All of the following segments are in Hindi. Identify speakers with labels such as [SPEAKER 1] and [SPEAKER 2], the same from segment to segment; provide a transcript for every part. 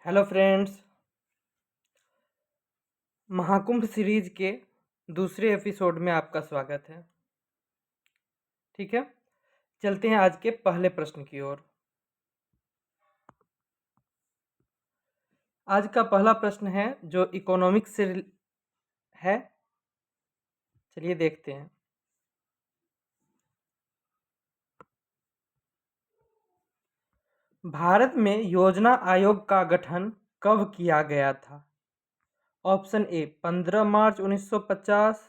[SPEAKER 1] Hello friends. महाकुंभ सीरीज के दूसरे एपिसोड में आपका स्वागत है। ठीक है, चलते हैं आज के पहले प्रश्न की ओर। आज का पहला प्रश्न है जो इकोनॉमिक्स से है। चलिए देखते हैं। भारत में योजना आयोग का गठन कब किया गया था? ऑप्शन ए 15 मार्च 1950,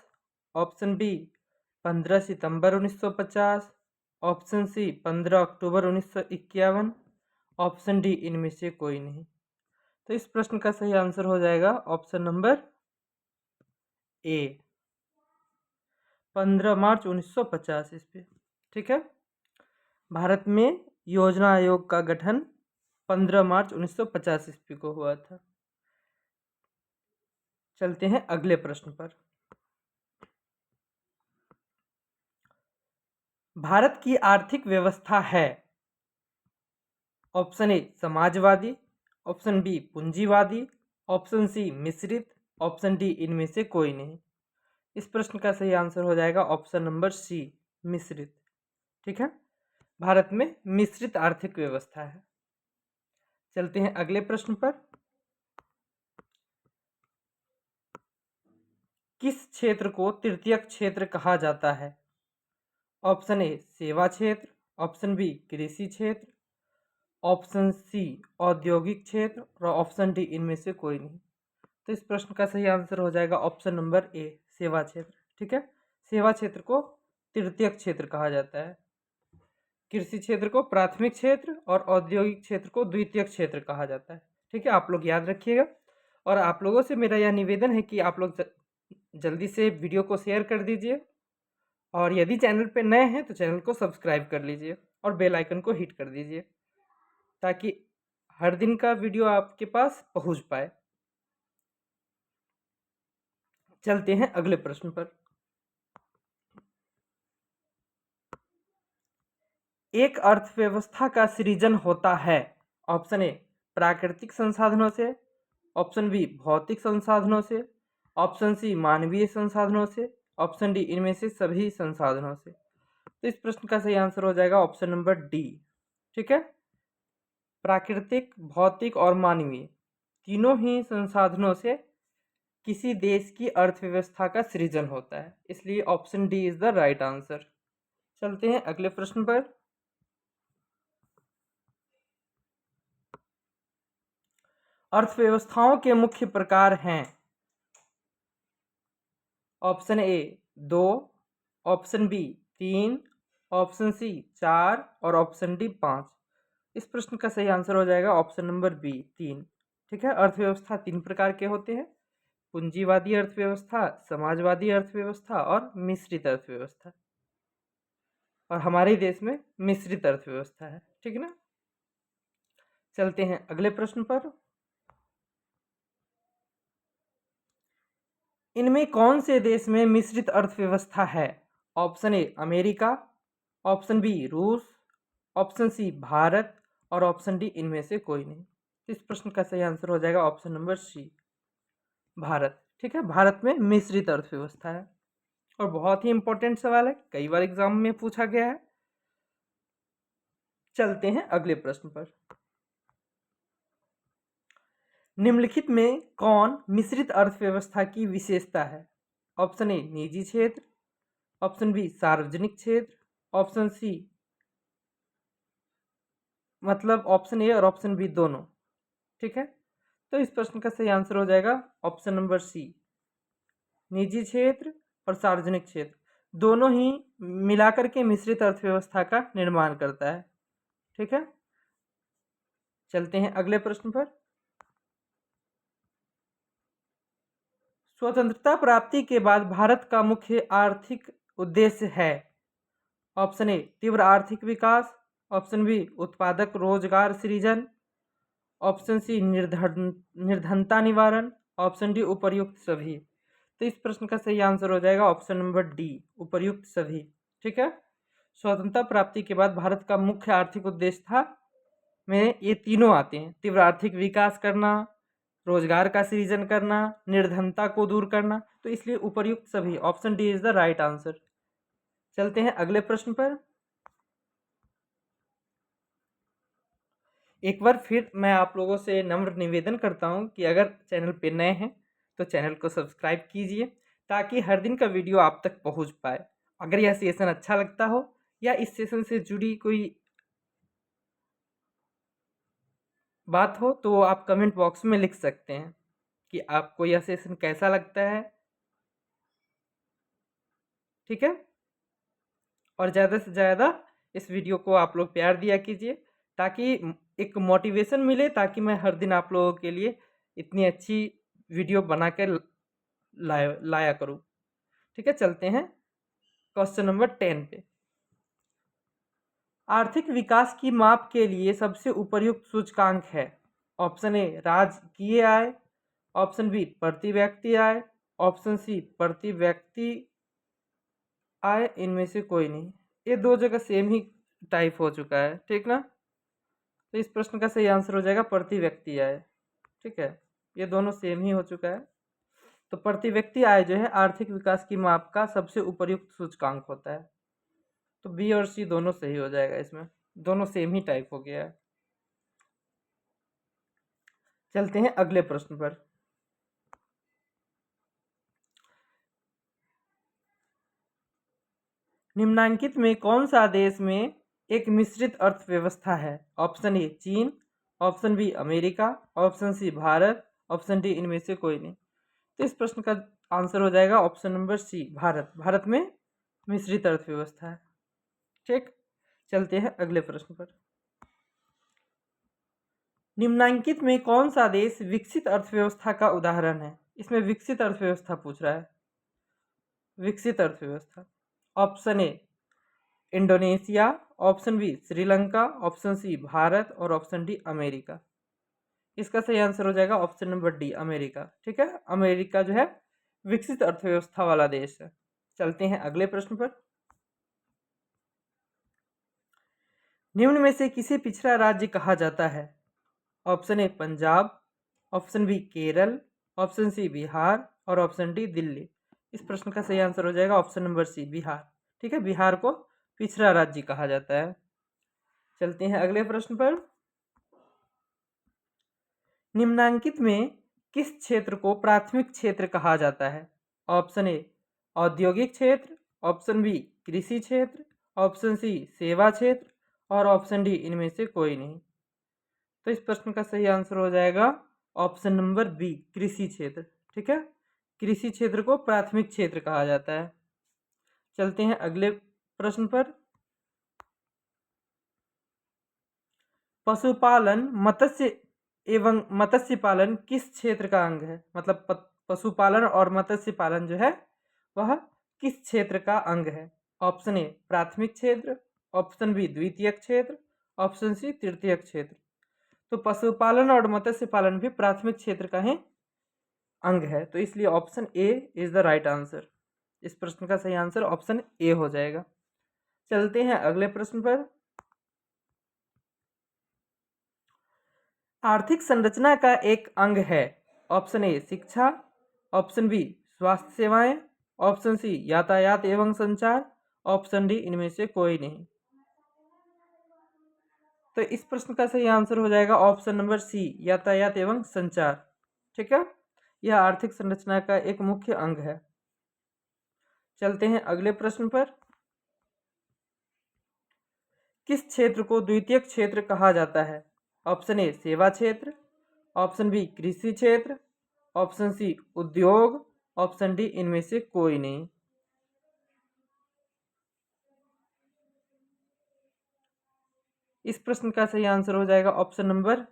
[SPEAKER 1] ऑप्शन बी 15 सितंबर 1950, ऑप्शन सी 15 अक्टूबर 1951, ऑप्शन डी इनमें से कोई नहीं। तो इस प्रश्न का सही आंसर हो जाएगा ऑप्शन नंबर ए 15 मार्च 1950 ईस्वी। ठीक है, भारत में योजना आयोग का गठन 15 मार्च 1950 ईस्वी को हुआ था। चलते हैं अगले प्रश्न पर। भारत की आर्थिक व्यवस्था है। ऑप्शन ए समाजवादी, ऑप्शन बी पूंजीवादी, ऑप्शन सी मिश्रित, ऑप्शन डी इनमें से कोई नहीं। इस प्रश्न का सही आंसर हो जाएगा ऑप्शन नंबर सी मिश्रित। ठीक है, भारत में मिश्रित आर्थिक व्यवस्था है। चलते हैं अगले प्रश्न पर। किस क्षेत्र को तृतीयक क्षेत्र कहा जाता है? ऑप्शन ए सेवा क्षेत्र, ऑप्शन बी कृषि क्षेत्र, ऑप्शन सी औद्योगिक क्षेत्र और ऑप्शन डी इनमें से कोई नहीं। तो इस प्रश्न का सही आंसर हो जाएगा ऑप्शन नंबर ए सेवा क्षेत्र। ठीक है, सेवा क्षेत्र को तृतीयक क्षेत्र कहा जाता है, कृषि क्षेत्र को प्राथमिक क्षेत्र और औद्योगिक क्षेत्र को द्वितीयक क्षेत्र कहा जाता है। ठीक है, आप लोग याद रखिएगा। और आप लोगों से मेरा यह निवेदन है कि आप लोग जल्दी से वीडियो को शेयर कर दीजिए और यदि चैनल पे नए हैं तो चैनल को सब्सक्राइब कर लीजिए और बेल आइकन को हिट कर दीजिए ताकि हर दिन का वीडियो आपके पास पहुंच पाए। चलते हैं अगले प्रश्न पर। एक अर्थव्यवस्था का सृजन होता है। ऑप्शन ए प्राकृतिक संसाधनों से, ऑप्शन बी भौतिक संसाधनों से, ऑप्शन सी मानवीय संसाधनों से, ऑप्शन डी इनमें से सभी संसाधनों से। तो इस प्रश्न का सही आंसर हो जाएगा ऑप्शन नंबर डी। ठीक है, प्राकृतिक, भौतिक और मानवीय तीनों ही संसाधनों से किसी देश की अर्थव्यवस्था का सृजन होता है, इसलिए option D is the right answer. चलते हैं अगले प्रश्न पर। अर्थव्यवस्थाओं के मुख्य प्रकार हैं। Option A 2, option B 3, option C 4 और ऑप्शन डी 5। इस प्रश्न का सही आंसर हो जाएगा ऑप्शन नंबर बी 3। ठीक है, अर्थव्यवस्था तीन प्रकार के होते हैं, पूंजीवादी अर्थव्यवस्था, समाजवादी अर्थव्यवस्था और मिश्रित अर्थव्यवस्था। और हमारे देश में मिश्रित अर्थव्यवस्था है। ठीक है ना, चलते हैं अगले प्रश्न पर। इनमें कौन से देश में मिश्रित अर्थव्यवस्था है? Option A America, option B रूस, ऑप्शन सी भारत और ऑप्शन डी इनमें से कोई नहीं। इस प्रश्न का सही आंसर हो जाएगा ऑप्शन नंबर सी भारत। ठीक है, भारत में मिश्रित अर्थव्यवस्था है और बहुत ही इंपॉर्टेंट सवाल है, कई बार एग्जाम में पूछा गया है। चलते हैं अगले प्रश्न पर। निम्नलिखित में कौन मिश्रित अर्थव्यवस्था की विशेषता है? ऑप्शन ए निजी क्षेत्र, ऑप्शन बी सार्वजनिक क्षेत्र, ऑप्शन सी मतलब ऑप्शन ए और ऑप्शन बी दोनों। ठीक है, तो इस प्रश्न का सही आंसर हो जाएगा ऑप्शन नंबर सी निजी क्षेत्र और सार्वजनिक क्षेत्र दोनों ही मिलाकर के मिश्रित अर्थव्यवस्था का निर्माण करता है। ठीक है, चलते हैं अगले प्रश्न पर। स्वतंत्रता प्राप्ति के बाद भारत का मुख्य आर्थिक उद्देश्य है। ऑप्शन ए तीव्र आर्थिक विकास, ऑप्शन बी उत्पादक रोजगार सृजन, ऑप्शन सी निर्धनता निवारण, ऑप्शन डी उपर्युक्त सभी। तो इस प्रश्न का सही आंसर हो जाएगा ऑप्शन नंबर डी उपर्युक्त सभी। ठीक है, स्वतंत्रता प्राप्ति के बाद भारत का मुख्य आर्थिक उद्देश्य था में ये तीनों आते हैं। तीव्र आर्थिक विकास करना, रोजगार का सृजन करना, निर्धनता को दूर करना। तो इसलिए उपर्युक्त सभी, option D is the right answer. चलते हैं अगले प्रश्न पर। एक बार फिर मैं आप लोगों से नम्र निवेदन करता हूं कि अगर चैनल पे नए हैं तो चैनल को सब्सक्राइब कीजिए, ताकि हर दिन का वीडियो आप तक पहुंच पाए। अगर यह सेशन अच्छा लगता हो या इस सेशन से जुड़ी कोई बात हो तो आप कमेंट बॉक्स में लिख सकते हैं कि आपको यह सेशन कैसा लगता है। ठीक है, और ज़्यादा से ज़्यादा इस वीडियो को आप लोग प्यार दिया कीजिए, ताकि एक मोटिवेशन मिले, ताकि मैं हर दिन आप लोगों के लिए इतनी अच्छी वीडियो बना कर लाया करूँ। ठीक है, चलते हैं क्वेश्चन नंबर 10 पे। आर्थिक विकास की माप के लिए सबसे उपयुक्त सूचकांक है। ऑप्शन ए राजकीय आय, ऑप्शन बी प्रति व्यक्ति आय, ऑप्शन सी प्रति व्यक्ति आय, इनमें से कोई नहीं। ये दो जगह सेम ही टाइप हो चुका है, ठीक ना। तो इस प्रश्न का सही आंसर हो जाएगा प्रति व्यक्ति आय। ठीक है, ये दोनों सेम ही हो चुका है। तो प्रति व्यक्ति आय जो है आर्थिक विकास की माप का सबसे उपयुक्त सूचकांक होता है। तो बी और सी दोनों सही हो जाएगा, इसमें दोनों सेम ही टाइप हो गया है। चलते हैं अगले प्रश्न पर। निम्नांकित में कौन सा देश में एक मिश्रित अर्थव्यवस्था है? ऑप्शन ए चीन, option B America, option C Bharat, option D इनमें से कोई नहीं। तो इस प्रश्न का आंसर हो जाएगा option number C Bharat. Bharat में मिश्रित अर्थव्यवस्था है। ठीक, चलते हैं अगले प्रश्न पर। निम्नांकित में कौन सा देश विकसित अर्थव्यवस्था का उदाहरण है? इसमें विकसित अर्थव्यवस्था पूछ रहा है, विकसित अर्थव्यवस्था। Option A Indonesia, option B Sri Lanka, option C Bharat और ऑप्शन डी अमेरिका। इसका सही आंसर हो जाएगा ऑप्शन नंबर डी अमेरिका। ठीक है, अमेरिका जो है विकसित अर्थव्यवस्था वाला देश है। चलते हैं अगले प्रश्न पर। निम्न में से किसे पिछड़ा राज्य कहा जाता है? Option A Punjab, option B Kerala, option C Bihar और ऑप्शन डी दिल्ली। इस प्रश्न का सही आंसर हो जाएगा ऑप्शन नंबर सी बिहार। ठीक है, बिहार को पिछड़ा राज्य कहा जाता है। चलते हैं अगले प्रश्न पर। निम्नांकित में किस क्षेत्र को प्राथमिक क्षेत्र कहा जाता है? ऑप्शन ए औद्योगिक क्षेत्र, ऑप्शन बी कृषि क्षेत्र, ऑप्शन सी सेवा क्षेत्र और ऑप्शन डी इनमें से कोई नहीं। तो इस प्रश्न का सही आंसर हो जाएगा ऑप्शन नंबर बी कृषि क्षेत्र। ठीक है, कृषि क्षेत्र को प्राथमिक क्षेत्र कहा जाता है। चलते हैं अगले प्रश्न पर। पशुपालन मत्स्य एवं मत्स्य पालन किस क्षेत्र का अंग है? मतलब पशुपालन और मत्स्य पालन जो है वह किस क्षेत्र का अंग है? ऑप्शन ए प्राथमिक क्षेत्र, ऑप्शन बी द्वितीयक क्षेत्र, ऑप्शन सी तृतीयक क्षेत्र। तो पशुपालन और मत्स्य पालन भी प्राथमिक क्षेत्र का ही अंग है, तो इसलिए option A is the right answer. इस प्रश्न का सही आंसर ऑप्शन ए हो जाएगा। चलते हैं अगले प्रश्न पर। आर्थिक संरचना का एक अंग है। ऑप्शन ए शिक्षा, ऑप्शन बी स्वास्थ्य सेवाएं, ऑप्शन सी यातायात एवं संचार, ऑप्शन डी इनमें से कोई नहीं। तो इस प्रश्न का सही आंसर हो जाएगा ऑप्शन नंबर सी यातायात एवं संचार। ठीक है, यह आर्थिक संरचना का एक मुख्य अंग है। चलते हैं अगले प्रश्न पर। किस क्षेत्र को द्वितीयक क्षेत्र कहा जाता है? ऑप्शन ए सेवा क्षेत्र, ऑप्शन बी कृषि क्षेत्र, ऑप्शन सी उद्योग, ऑप्शन डी इनमें से कोई नहीं। इस प्रश्न का सही आंसर हो जाएगा ऑप्शन नंबर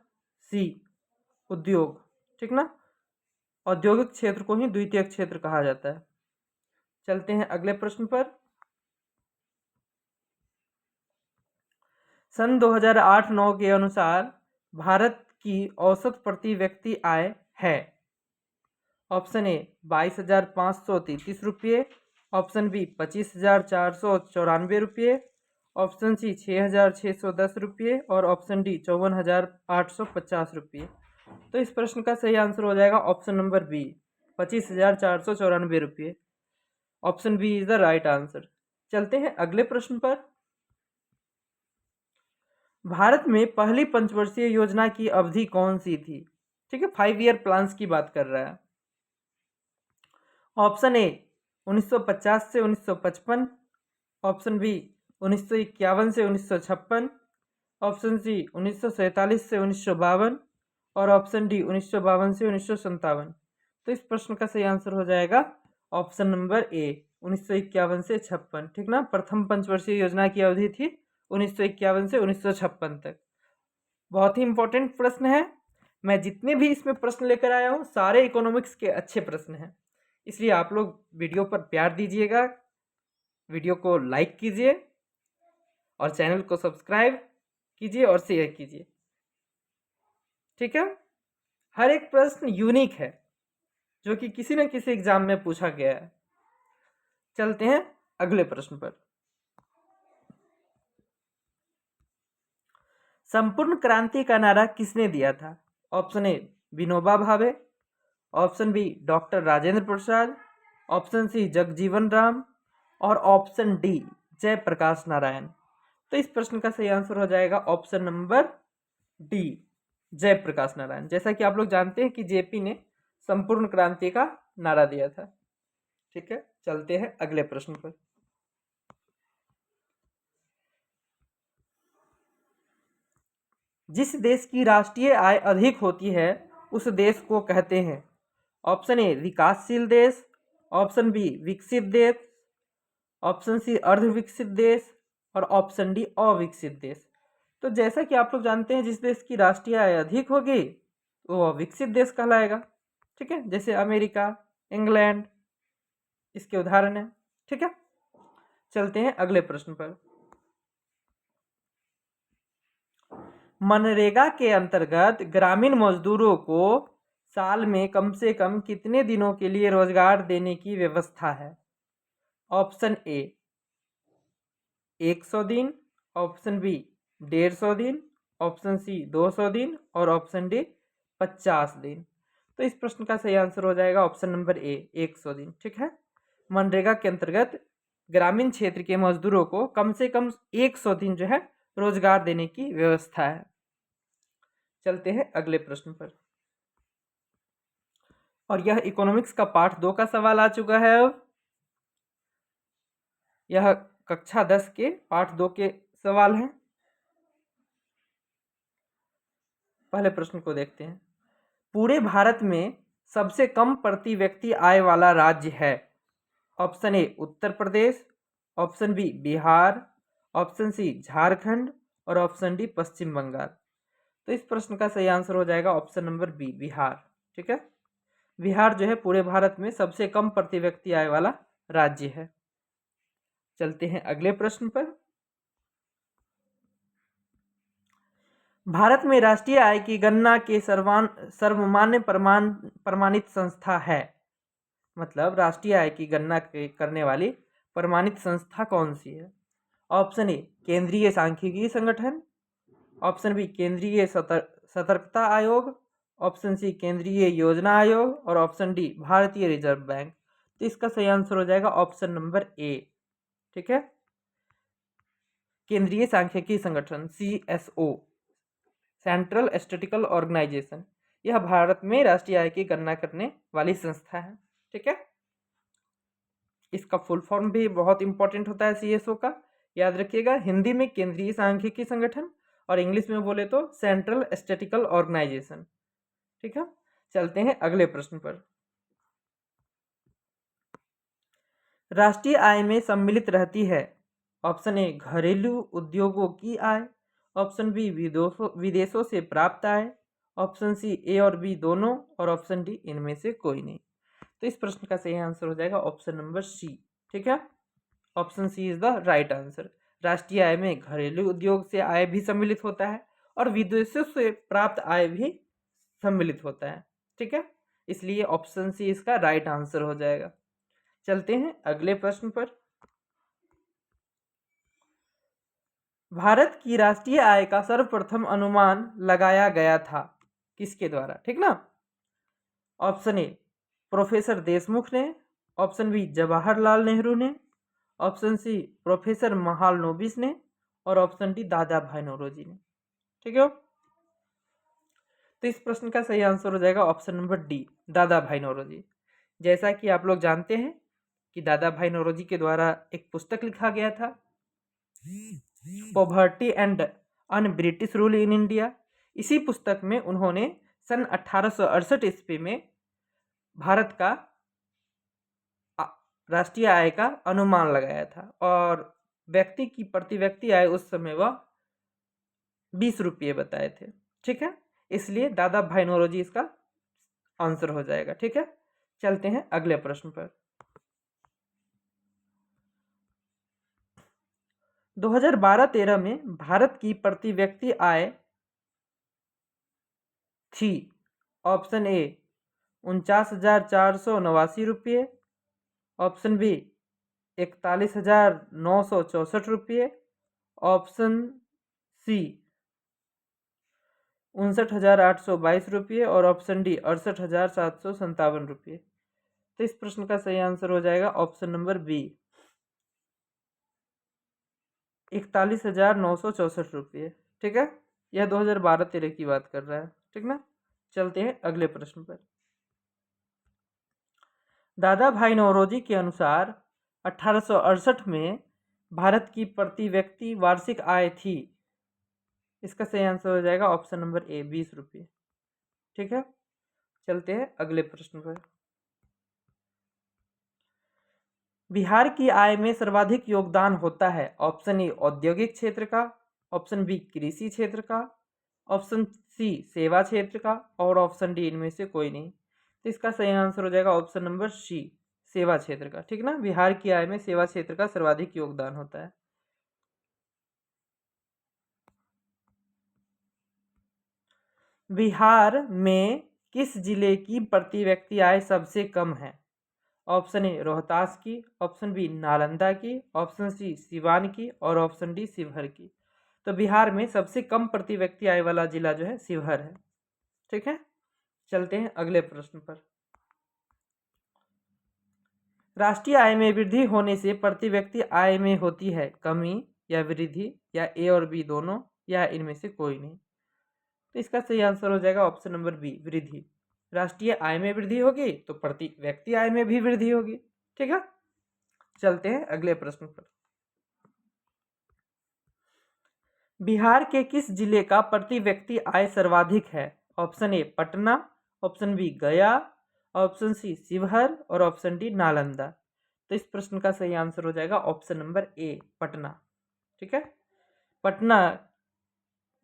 [SPEAKER 1] सी उद्योग। ठीक ना, औद्योगिक क्षेत्र को ही द्वितीयक क्षेत्र कहा जाता है। चलते हैं अगले प्रश्न पर। सन 2008-9 के अनुसार भारत की औसत प्रति व्यक्ति आय है। ऑप्शन ए 22,533 रुपये, ऑप्शन बी 25,494 रुपये, ऑप्शन सी 6,610 रुपये और ऑप्शन डी 54,850 रुपये। तो इस प्रश्न का सही आंसर हो जाएगा ऑप्शन नंबर बी 25,494 रुपये। Option B is the right answer. चलते हैं अगले प्रश्न पर। भारत में पहली पंचवर्षीय योजना की अवधि कौन सी थी? ठीक है, 5 ईयर प्लान्स की बात कर रहा है। ऑप्शन ए 1950 से 1955, ऑप्शन बी 1951 से 1956, ऑप्शन सी 1947 से 1952 और ऑप्शन डी 1952 से 1957। तो इस प्रश्न का सही आंसर हो जाएगा ऑप्शन नंबर ए 1951 से 56। ठीक ना, प्रथम पंचवर्षीय योजना की अवधि थी 1951 से 1956 तक। बहुत ही इंपॉर्टेंट प्रश्न है। मैं जितने भी इसमें प्रश्न लेकर आया हूँ सारे इकोनॉमिक्स के अच्छे प्रश्न हैं, इसलिए आप लोग वीडियो पर प्यार दीजिएगा, वीडियो को लाइक कीजिए और चैनल को सब्सक्राइब कीजिए और शेयर कीजिए। ठीक है, हर एक प्रश्न यूनिक है जो कि किसी न किसी एग्जाम में पूछा गया है। चलते हैं अगले प्रश्न पर। संपूर्ण क्रांति का नारा किसने दिया था? ऑप्शन ए Vinoba Bhave, option B doctor Rajendra Prasad, option C Jagjivan Ram और ऑप्शन डी जयप्रकाश नारायण। तो इस प्रश्न का सही आंसर हो जाएगा option number D Jayaprakash Narayan. जैसा कि आप लोग जानते हैं कि जेपी ने संपूर्ण क्रांति का नारा दिया था। ठीक है, चलते हैं अगले प्रश्न पर। जिस देश की राष्ट्रीय आय अधिक होती है उस देश को कहते हैं? ऑप्शन ए विकासशील देश, ऑप्शन बी विकसित देश, ऑप्शन सी अर्धविकसित देश और ऑप्शन डी अविकसित देश। तो जैसा कि आप लोग जानते हैं जिस देश की राष्ट्रीय आय अधिक होगी वो विकसित देश कहलाएगा। ठीक है, जैसे अमेरिका, इंग्लैंड इसके उदाहरण है। ठीक है, चलते हैं अगले प्रश्न पर। मनरेगा के अंतर्गत ग्रामीण मजदूरों को साल में कम से कम कितने दिनों के लिए रोजगार देने की व्यवस्था है? ऑप्शन ए 100 दिन, ऑप्शन बी 150 दिन, ऑप्शन सी 200 दिन और ऑप्शन डी 50 दिन। तो इस प्रश्न का सही आंसर हो जाएगा ऑप्शन नंबर ए 100 दिन। ठीक है, मनरेगा के अंतर्गत ग्रामीण क्षेत्र के मजदूरों को कम से कम 100 दिन जो है रोजगार देने की व्यवस्था है। चलते हैं अगले प्रश्न पर। और यह इकोनॉमिक्स का पार्ट 2 का सवाल आ चुका है। अब यह कक्षा 10 के पार्ट 2 के सवाल हैं। पहले प्रश्न को देखते हैं। पूरे भारत में सबसे कम प्रति व्यक्ति आय वाला राज्य है? Option A Uttar Pradesh, option B Bihar, option C Jharkhand और ऑप्शन डी पश्चिम बंगाल। तो इस प्रश्न का सही आंसर हो जाएगा ऑप्शन नंबर बी बिहार। ठीक है, बिहार जो है पूरे भारत में सबसे कम प्रति व्यक्ति आय वाला राज्य है। चलते हैं अगले प्रश्न पर। भारत में राष्ट्रीय आय की गणना के सर्वमान्य प्रमाणित संस्था है? मतलब राष्ट्रीय आय की गणना करने वाली प्रमाणित संस्था कौन सी है? ऑप्शन ए केंद्रीय सांख्यिकी संगठन, ऑप्शन बी केंद्रीय सतर्कता आयोग, ऑप्शन सी केंद्रीय योजना आयोग और ऑप्शन डी भारतीय रिजर्व बैंक। तो इसका सही आंसर हो जाएगा ऑप्शन नंबर ए। ठीक है, केंद्रीय सांख्यिकी संगठन CSO, सेंट्रल स्टैटिस्टिकल ऑर्गेनाइजेशन, यह भारत में राष्ट्रीय आय की गणना करने वाली संस्था है। ठीक है, इसका फुल फॉर्म भी बहुत इंपॉर्टेंट होता है CSO का, याद रखिएगा। हिंदी में केंद्रीय सांख्यिकी संगठन और इंग्लिश में बोले तो सेंट्रल स्टैटिस्टिकल ऑर्गेनाइजेशन। ठीक है, चलते हैं अगले प्रश्न पर। राष्ट्रीय आय में सम्मिलित रहती है? ऑप्शन ए घरेलू उद्योगों की आय, ऑप्शन बी विदेशों से प्राप्त आय, ऑप्शन सी ए और बी दोनों और ऑप्शन डी इनमें से कोई नहीं। तो इस प्रश्न का सही आंसर हो जाएगा ऑप्शन नंबर सी। ठीक है, option C is the right answer. राष्ट्रीय आय में घरेलू उद्योग से आय भी सम्मिलित होता है और विदेशों से प्राप्त आय भी सम्मिलित होता है। ठीक है, इसलिए ऑप्शन सी इसका राइट आंसर हो जाएगा। चलते हैं अगले प्रश्न पर। भारत की राष्ट्रीय आय का सर्वप्रथम अनुमान लगाया गया था किसके द्वारा? ठीक ना। ऑप्शन ए प्रोफेसर देशमुख ने, ऑप्शन बी जवाहरलाल नेहरू ने, ऑप्शन सी प्रोफेसर महालनोबिस ने और ऑप्शन डी दादा भाई नौरोजी ने। ठीक है, तो इस प्रश्न का सही आंसर हो जाएगा ऑप्शन नंबर डी, दादा भाई नौरोजी। जैसा कि आप लोग जानते हैं कि दादा भाई नौरोजी के द्वारा एक पुस्तक लिखा गया था, poverty and un British rule in India. इसी पुस्तक में उन्होंने सन 1868 ईस्वी में भारत का राष्ट्रीय आय का अनुमान लगाया था और व्यक्ति की प्रति व्यक्ति आय उस समय वह 20 रुपये बताए थे। ठीक है, इसलिए दादा भाई नौरोजी इसका आंसर हो जाएगा। ठीक है, चलते हैं अगले प्रश्न पर। 2012-13 में भारत की प्रति व्यक्ति आय थी, ऑप्शन ए 49,489 रुपये, ऑप्शन बी 41,964 रुपये, ऑप्शन सी 59,822 रुपये और ऑप्शन डी 68,757 रुपये। तो इस प्रश्न का सही आंसर हो जाएगा ऑप्शन नंबर बी, 41,964 रुपये। ठीक है, यह 2012-13 की बात कर रहा है। ठीक ना, चलते हैं अगले प्रश्न पर। दादा भाई नौरोजी के अनुसार 1868 में भारत की प्रति व्यक्ति वार्षिक आय थी, इसका सही आंसर हो जाएगा ऑप्शन नंबर ए, 20 रुपये। ठीक है, चलते हैं अगले प्रश्न पर। बिहार की आय में सर्वाधिक योगदान होता है, ऑप्शन ए औद्योगिक क्षेत्र का, ऑप्शन बी कृषि क्षेत्र का, ऑप्शन सी सेवा क्षेत्र का और ऑप्शन डी इनमें से कोई नहीं। तो इसका सही आंसर हो जाएगा ऑप्शन नंबर सी, सेवा क्षेत्र का। ठीक ना, बिहार की आय में सेवा क्षेत्र का सर्वाधिक योगदान होता है। बिहार में किस जिले की प्रति व्यक्ति आय सबसे कम है? ऑप्शन ए रोहतास की, ऑप्शन बी नालंदा की, ऑप्शन सी सिवान की और ऑप्शन डी शिवहर की। तो बिहार में सबसे कम प्रति व्यक्ति आय वाला जिला जो है शिवहर है। ठीक है, चलते हैं अगले प्रश्न पर। राष्ट्रीय आय में वृद्धि होने से प्रति व्यक्ति आय में होती है कमी या वृद्धि, या ए और बी दोनों, या इनमें से कोई नहीं। तो इसका सही आंसर हो जाएगा ऑप्शन नंबर बी, वृद्धि। राष्ट्रीय आय में वृद्धि होगी तो प्रति व्यक्ति आय में भी वृद्धि होगी। ठीक है, चलते हैं अगले प्रश्न पर। बिहार के किस जिले का प्रति व्यक्ति आय सर्वाधिक है? Option A Patna, option B Gaya, option C Sheohar और ऑप्शन डी नालंदा। तो इस प्रश्न का सही आंसर हो जाएगा ऑप्शन नंबर ए, पटना। ठीक है, पटना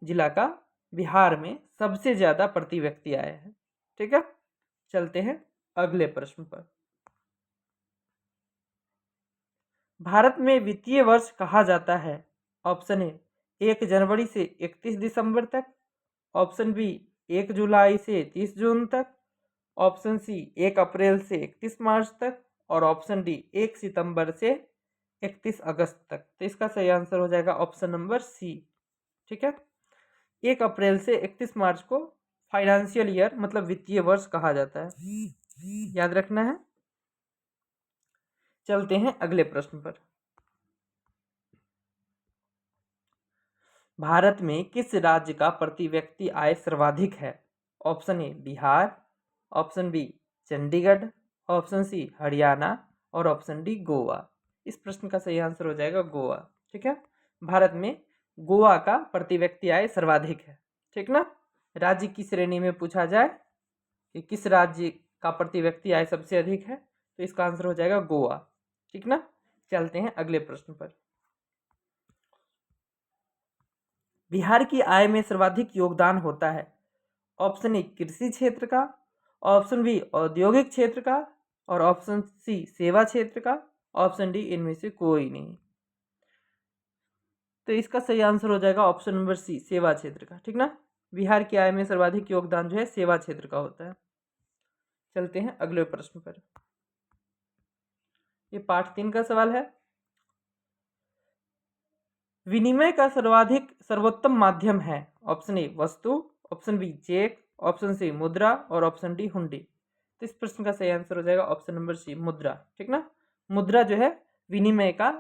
[SPEAKER 1] जिला का बिहार में सबसे ज्यादा प्रति व्यक्ति आय है। ठीक है, चलते हैं अगले प्रश्न पर। भारत में वित्तीय वर्ष कहा जाता है, ऑप्शन ए 1 जनवरी से 31 दिसंबर तक, ऑप्शन बी 1 जुलाई से 30 जून तक, ऑप्शन सी 1 अप्रैल से 31 मार्च तक और ऑप्शन डी 1 सितंबर से 31 अगस्त तक। तो इसका सही आंसर हो जाएगा ऑप्शन नंबर सी। ठीक है, 1 अप्रैल से 31 मार्च को फाइनेंशियल ईयर मतलब वित्तीय वर्ष कहा जाता है, याद रखना है। चलते हैं अगले प्रश्न पर। भारत में किस राज्य का प्रति व्यक्ति आय सर्वाधिक है? Option A Bihar, option B Chandigarh, option C Haryana और ऑप्शन डी गोवा। इस प्रश्न का सही आंसर हो जाएगा गोवा। ठीक है, भारत में गोवा का प्रति व्यक्ति आय सर्वाधिक है। ठीक ना, राज्य की श्रेणी में पूछा जाए कि किस राज्य का प्रति व्यक्ति आय सबसे अधिक है तो इसका आंसर हो जाएगा गोवा। ठीक ना, चलते हैं अगले प्रश्न पर। बिहार की आय में सर्वाधिक योगदान होता है, ऑप्शन ए कृषि क्षेत्र का, ऑप्शन बी औद्योगिक क्षेत्र का और ऑप्शन सी सेवा क्षेत्र का, ऑप्शन डी इनमें से कोई नहीं। तो इसका सही आंसर हो जाएगा ऑप्शन नंबर सी, सेवा क्षेत्र का। ठीक ना, बिहार की आय में सर्वाधिक योगदान जो है सेवा क्षेत्र का होता है। चलते हैं अगले प्रश्न पर। ये पार्ट 3 का सवाल है। विनिमय का सर्वोत्तम माध्यम है? ऑप्शन ए वस्तु, option B cheque, option C मुद्रा और ऑप्शन डी हुंडी। तो इस प्रश्न का सही आंसर हो जाएगा ऑप्शन नंबर सी मुद्रा। ठीक ना, मुद्रा जो है विनिमय का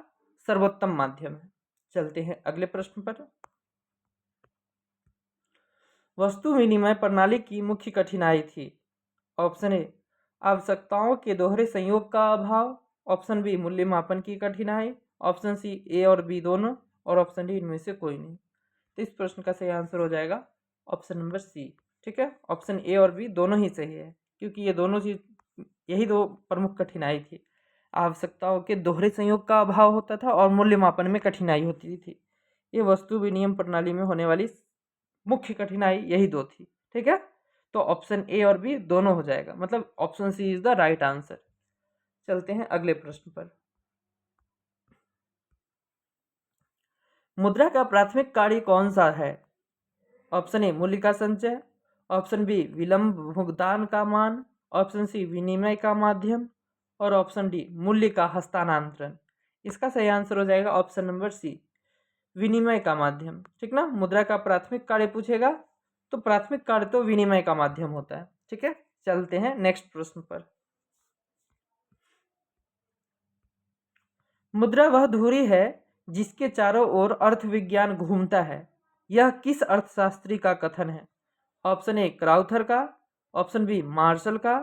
[SPEAKER 1] सर्वोत्तम माध्यम है। चलते हैं अगले प्रश्न पर। वस्तु विनिमय प्रणाली की मुख्य कठिनाई थी? ऑप्शन ए आवश्यकताओं के दोहरे संयोग का अभाव, ऑप्शन बी मूल्य मापन की कठिनाई, ऑप्शन सी ए और बी दोनों, और ऑप्शन डी इनमें से कोई नहीं। तो इस प्रश्न का सही आंसर हो जाएगा ऑप्शन नंबर सी। ठीक है, ऑप्शन ए और बी दोनों ही सही है, क्योंकि ये दोनों चीज यही दो प्रमुख कठिनाई थी। आवश्यकताओं के दोहरे संयोग का अभाव होता था और मूल्य मापन में कठिनाई होती थी। ये वस्तु विनिमय प्रणाली में होने वाली मुख्य कठिनाई यही दो थी। ठीक है, तो ऑप्शन ए और बी दोनों हो जाएगा, मतलब option C is the right answer. चलते हैं अगले प्रश्न पर। मुद्रा का प्राथमिक कार्य कौन सा है? ऑप्शन ए मूल्य का संचय, ऑप्शन बी विलंब भुगतान का मान, ऑप्शन सी विनिमय का माध्यम, और ऑप्शन डी मूल्य का हस्तांतरण। इसका सही आंसर हो जाएगा ऑप्शन नंबर सी विनिमय का माध्यम। ठीक ना, मुद्रा का प्राथमिक कार्य पूछेगा तो प्राथमिक कार्य तो विनिमय का माध्यम होता है। ठीक है, चलते हैं नेक्स्ट प्रश्न पर। मुद्रा वह धुरी है जिसके चारों ओर अर्थविज्ञान घूमता है, यह किस अर्थशास्त्री का कथन है? ऑप्शन ए क्राउथर का, ऑप्शन बी मार्शल का,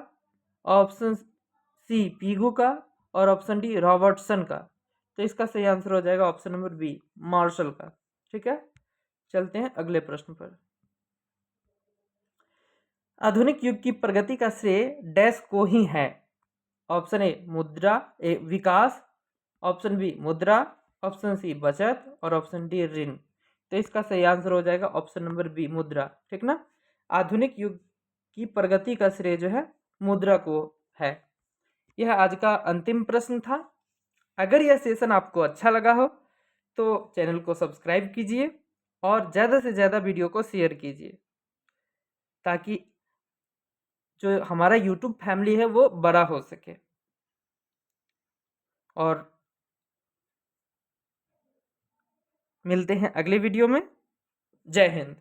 [SPEAKER 1] ऑप्शन सी पीगू का, और ऑप्शन डी रॉबर्टसन का। तो इसका सही आंसर हो जाएगा ऑप्शन नंबर बी मार्शल का। ठीक है, चलते हैं अगले प्रश्न पर। आधुनिक युग की प्रगति का श्रेय डैश को ही है? ऑप्शन ए मुद्रा ए विकास, ऑप्शन बी मुद्रा, ऑप्शन सी बचत, और ऑप्शन डी ऋण। तो इसका सही आंसर हो जाएगा ऑप्शन नंबर बी मुद्रा। ठीक ना, आधुनिक युग की प्रगति का श्रेय जो है मुद्रा को है। यह आज का अंतिम प्रश्न था। अगर यह सेशन आपको अच्छा लगा हो तो चैनल को सब्सक्राइब कीजिए और ज़्यादा से ज़्यादा वीडियो को शेयर कीजिए, ताकि जो हमारा यूट्यूब फैमिली है वो बड़ा हो सके। और मिलते हैं अगले वीडियो में। जय हिंद।